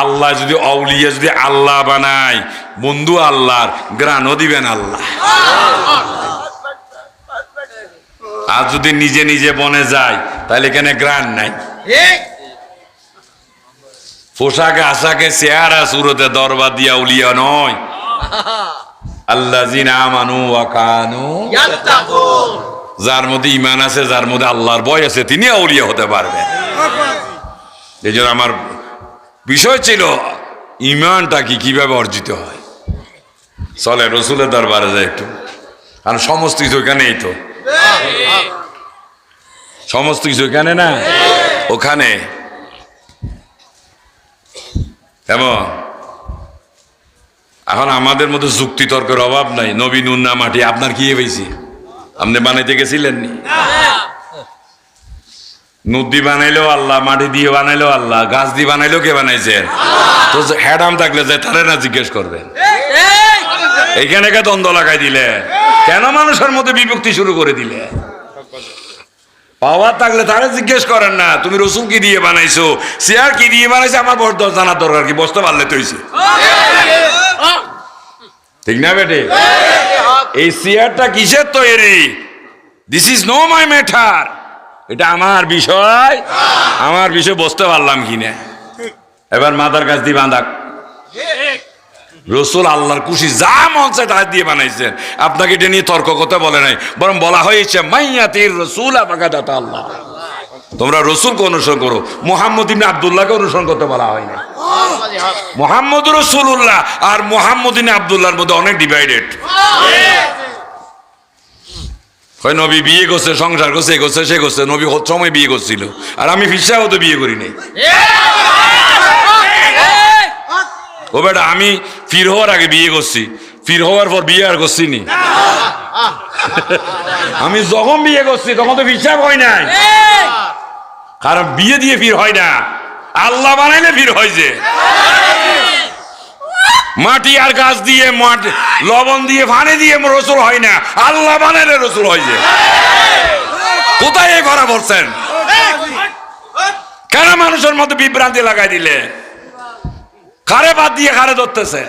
আল্লাহ যদি আউলিয়া যদি আল্লাহ বানায়, বন্ধু আল্লাহর গ্রানও দিবেন আল্লাহ। আর যদি নিজে নিজে বনে যায় তাহলে এখানে গ্রান নাই। পোশাকে আশাকে চেহারা সুরতে দরবার দিয়া উলিয়া নয়। আল্লাযিনা আমানু ওয়া কানু ইয়াত্তাকুন, যার মধ্যে ঈমান আছে, যার মধ্যে আল্লাহর ভয় আছে, তিনি আউলিয়া হতে পারবেন। এই জন্য আমার বিষয় ছিল ঈমানটা কিভাবে অর্জিত হয়। চলে রসুলের দরবারে যায় একটু, কারণ সমস্ত কিছু এখানেই তো, সমস্ত কিছু এখানে না ওখানে। এবং এখন আমাদের মধ্যে যুক্তি তর্কের অভাব নাই। নবী নুন না মাটি, আপনার কি হয়েছে? আপনি বানাইতে গেছিলেন নি? নদী বানাইলেও আল্লাহ, মাটি দিয়ে বানাইলেও আল্লাহ, গাছ দিয়ে বানাইলেও কে বানাইছেন? তো হ্যাডাম থাকলে যে তারে না জিজ্ঞেস করবেন। এইখানে কে দ্বন্দ্ব লাগাই দিলে? কেন মানুষের মধ্যে বিভক্তি শুরু করে দিলে? পাওয়ার থাকলে তারে জিজ্ঞেস করেন না, তুমি রসুল কি দিয়ে বানাইছো, চেয়ার কি দিয়ে বানাইছে, আমার বড় জানার দরকার কি? বসতে পারলে তো হইছে, ঠিক না বেটে? এই চেয়ারটা কিসের তৈরি? This is no my matter. এটা আমার বিষয়, আমার বিষয় বসতে পারলাম কিনা। এবার মাথার কাছ দিয়ে বাঁধা। রসুল আল্লাহর খুশি, যা মন চায় তা দিয়ে বানাইছেন। আপনাকে এটা নিয়ে তর্ক করতে বলে নাই, বরং বলা হয়েছে মাইয়াতির রাসূল ফাকাদাতা আল্লাহ, তোমরা রসুলকে অনুসরণ করো। মুহাম্মদ ইবনে আব্দুল্লাহকে অনুসরণ করতে বলা হয় না। মুহাম্মদ রাসূলুল্লাহ আর মুহাম্মদ ইবনে আব্দুল্লাহর মধ্যে অনেক ডিভাইডেড। হয় নবী বিয়ে করছে, সংসার করছে, এ করছে, সে করছে। নবী হত সময় বিয়ে করছিল, আর আমি ফিরসাও তো বিয়ে করি নাই। ও বেটা, আমি ফির হওয়ার আগে বিয়ে করছি, ফির হওয়ার পর বিয়ে আর করছি নি। আমি যখন বিয়ে করছি তখন তো হিসাব হয় নাই, কারণ বিয়ে দিয়ে ফির হয় না, আল্লাহ বানাইলে ফির হয়। যে মাটি আর গাছ দিয়ে, লবণ দিয়ে, পানি দিয়ে রসুল হয় না, আল্লাহ বানাইলে রসুল হয়। যে কোথায় এই করা বলছেন? কেন মানুষের মধ্যে বিভ্রান্তি লাগাই দিলে? কারে বাদ দিয়ে কারে ধরতেছে?